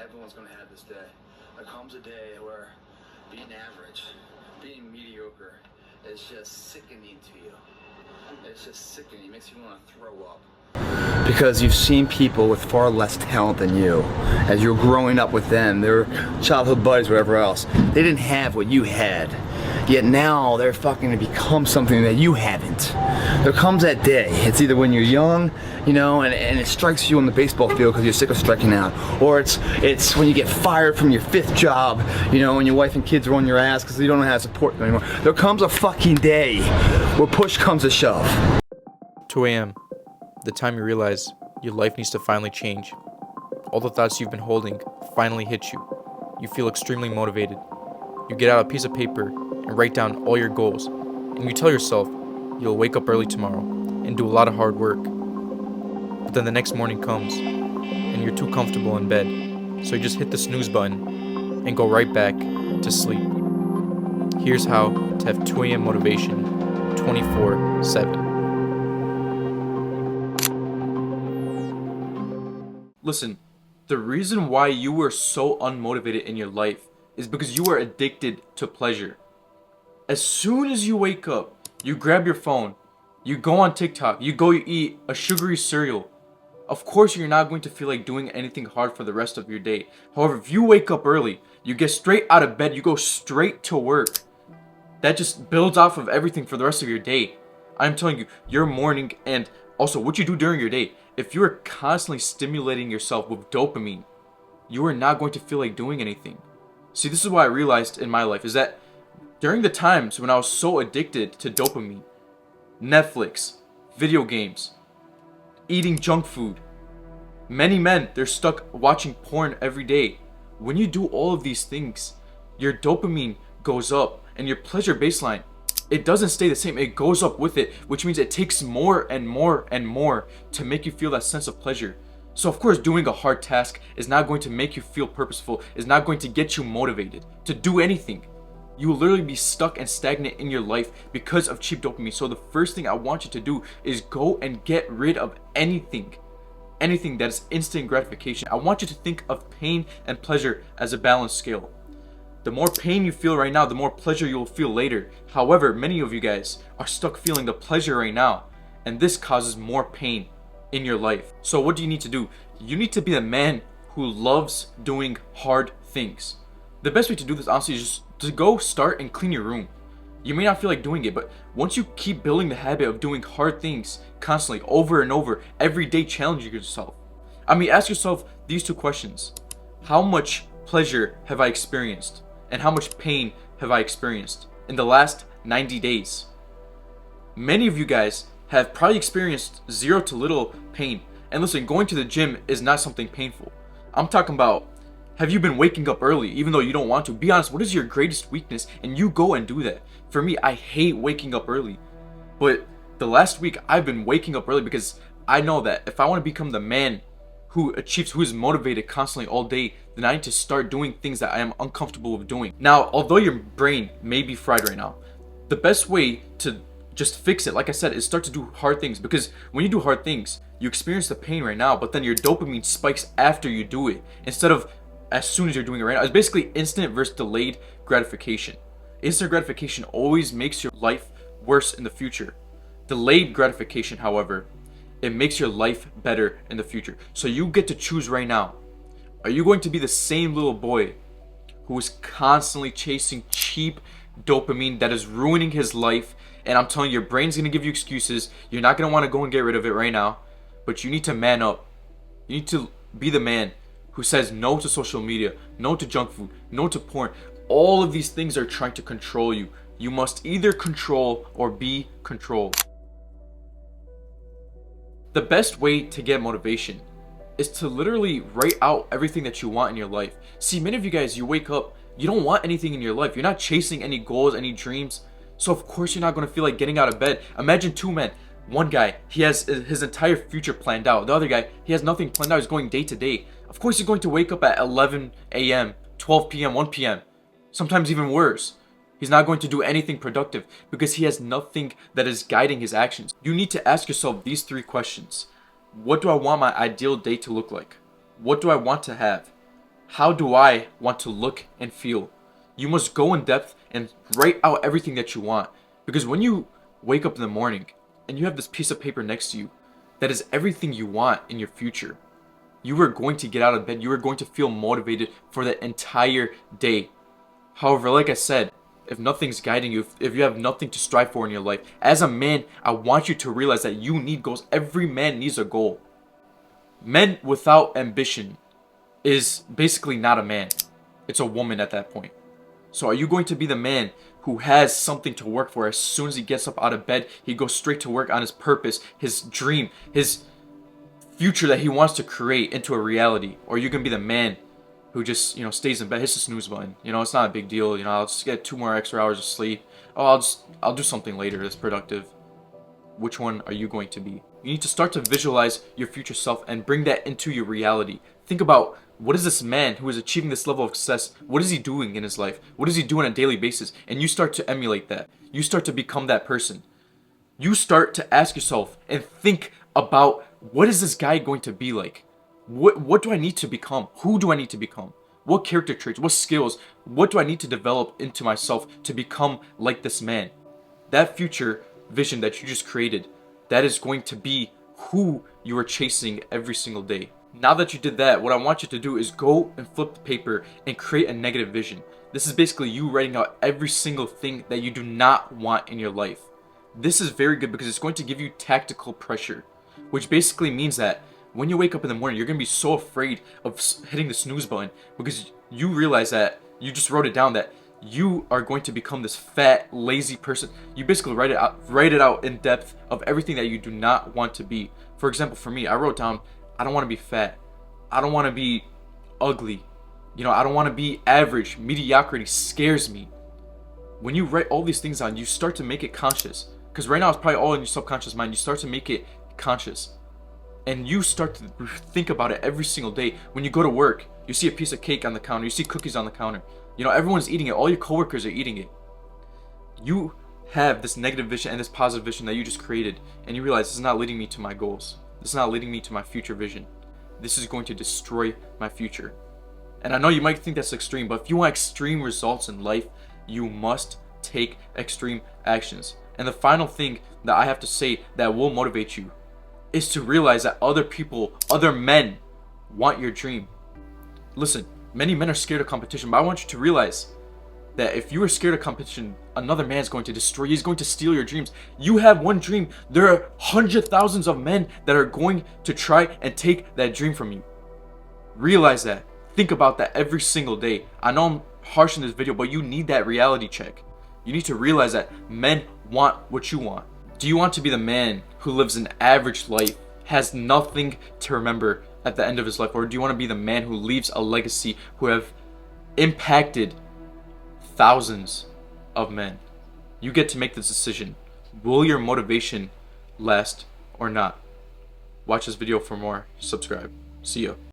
everyone's gonna have this day. There comes a day where being average, being mediocre is just sickening to you. It's just sickening. It makes you want to throw up. Because you've seen people with far less talent than you. As you're growing up with them, their childhood buddies, whatever else, they didn't have what you had. Yet now they're fucking to become something that you haven't. There comes that day. It's either when you're young, you know, and it strikes you on the baseball field because you're sick of striking out, or it's when you get fired from your 5th job, you know, and your wife and kids are on your ass because you don't know how to support them anymore. There comes a fucking day where push comes to shove. 2 a.m. The time you realize your life needs to finally change. All the thoughts you've been holding finally hit you. You feel extremely motivated. You get out a piece of paper and write down all your goals. And you tell yourself you'll wake up early tomorrow and do a lot of hard work. But then the next morning comes and you're too comfortable in bed. So you just hit the snooze button and go right back to sleep. Here's how to have 2 a.m. motivation 24/7. Listen, the reason why you were so unmotivated in your life is because you are addicted to pleasure. As soon as you wake up, you grab your phone, you go on TikTok, you eat a sugary cereal. Of course, you're not going to feel like doing anything hard for the rest of your day. However, if you wake up early, you get straight out of bed, you go straight to work. That just builds off of everything for the rest of your day. I'm telling you, your morning and also what you do during your day, if you are constantly stimulating yourself with dopamine, you are not going to feel like doing anything. See, this is what I realized in my life, is that during the times when I was so addicted to dopamine, Netflix, video games, eating junk food, many men, they're stuck watching porn every day. When you do all of these things, your dopamine goes up and your pleasure baseline, it doesn't stay the same. It goes up with it, which means it takes more and more and more to make you feel that sense of pleasure. So of course, doing a hard task is not going to make you feel purposeful, is not going to get you motivated to do anything. You will literally be stuck and stagnant in your life because of cheap dopamine. So the first thing I want you to do is go and get rid of anything that is instant gratification. I want you to think of pain and pleasure as a balanced scale. The more pain you feel right now, the more pleasure you will feel later. However, many of you guys are stuck feeling the pleasure right now, and this causes more pain in your life. So what do you need to do? You need to be a man who loves doing hard things. The best way to do this, honestly, is just to go start and clean your room. You may not feel like doing it, but once you keep building the habit of doing hard things constantly, over and over, every day challenging yourself. I mean, ask yourself these 2 questions. How much pleasure have I experienced? And how much pain have I experienced in the last 90 days? Many of you guys have probably experienced 0 to little pain. And listen, going to the gym is not something painful. I'm talking about, have you been waking up early even though you don't want to? Be honest, what is your greatest weakness? And you go and do that. For me, I hate waking up early. But the last week, I've been waking up early because I know that if I want to become the man who is motivated constantly all day, then I need to start doing things that I am uncomfortable with doing. Now, although your brain may be fried right now, the best way to just fix it, like I said, is start to do hard things. Because when you do hard things, you experience the pain right now, but then your dopamine spikes after you do it, instead of as soon as you're doing it right now. It's basically instant versus delayed gratification. Instant gratification always makes your life worse in the future. Delayed gratification, however, it makes your life better in the future. So you get to choose right now. Are you going to be the same little boy who is constantly chasing cheap dopamine that is ruining his life? And I'm telling you, your brain's going to give you excuses. You're not going to want to go and get rid of it right now. But you need to man up. You need to be the man who says no to social media, no to junk food, no to porn. All of these things are trying to control you. You must either control or be controlled. The best way to get motivation is to literally write out everything that you want in your life. See, many of you guys, you wake up, you don't want anything in your life. You're not chasing any goals, any dreams. So of course you're not going to feel like getting out of bed. Imagine 2 men. One guy, he has his entire future planned out. The other guy, he has nothing planned out. He's going day to day. Of course he's going to wake up at 11 a.m., 12 p.m., 1 p.m. Sometimes even worse. He's not going to do anything productive because he has nothing that is guiding his actions. You need to ask yourself these 3 questions. What do I want my ideal day to look like? What do I want to have? How do I want to look and feel? You must go in depth and write out everything that you want. Because when you wake up in the morning and you have this piece of paper next to you, that is everything you want in your future. You are going to get out of bed. You are going to feel motivated for the entire day. However, like I said, if nothing's guiding you, if you have nothing to strive for in your life, as a man, I want you to realize that you need goals. Every man needs a goal. Men without ambition is basically not a man. It's a woman at that point. So are you going to be the man who has something to work for? As soon as he gets up out of bed, he goes straight to work on his purpose, his dream, his future that he wants to create into a reality? Or are you going to be the man who just, stays in bed, hits the snooze button? It's not a big deal. I'll just get 2 more extra hours of sleep. Oh, I'll do something later that's productive. Which one are you going to be? You need to start to visualize your future self and bring that into your reality. Think about, what is this man who is achieving this level of success? What is he doing in his life? What does he do on a daily basis? And you start to emulate that. You start to become that person. You start to ask yourself and think about, what is this guy going to be like? What do I need to become? Who do I need to become? What character traits? What skills? What do I need to develop into myself to become like this man? That future vision that you just created, that is going to be who you are chasing every single day. Now that you did that, what I want you to do is go and flip the paper and create a negative vision. This is basically you writing out every single thing that you do not want in your life. This is very good because it's going to give you tactical pressure, which basically means that when you wake up in the morning, you're going to be so afraid of hitting the snooze button because you realize that you just wrote it down, that you are going to become this fat, lazy person. You basically write it out in depth of everything that you do not want to be. For example, for me, I wrote down, I don't want to be fat. I don't want to be ugly. I don't want to be average. Mediocrity scares me. When you write all these things down, you start to make it conscious. Because right now it's probably all in your subconscious mind. You start to make it conscious. And you start to think about it every single day. When you go to work, you see a piece of cake on the counter. You see cookies on the counter. Everyone's eating it. All your coworkers are eating it. You have this negative vision and this positive vision that you just created. And you realize this is not leading me to my goals. This is not leading me to my future vision. This is going to destroy my future. And I know you might think that's extreme, but if you want extreme results in life, you must take extreme actions. And the final thing that I have to say that will motivate you is to realize that other people, other men, want your dream. Listen, many men are scared of competition, but I want you to realize that if you are scared of competition, another man is going to destroy you. He's going to steal your dreams. You have one dream. There are hundreds of thousands of men that are going to try and take that dream from you. Realize that. Think about that every single day. I know I'm harsh in this video, but you need that reality check. You need to realize that men want what you want. Do you want to be the man who lives an average life, has nothing to remember at the end of his life? Or do you want to be the man who leaves a legacy, who have impacted thousands of men? You get to make this decision. Will your motivation last or not? Watch this video for more. Subscribe. See ya.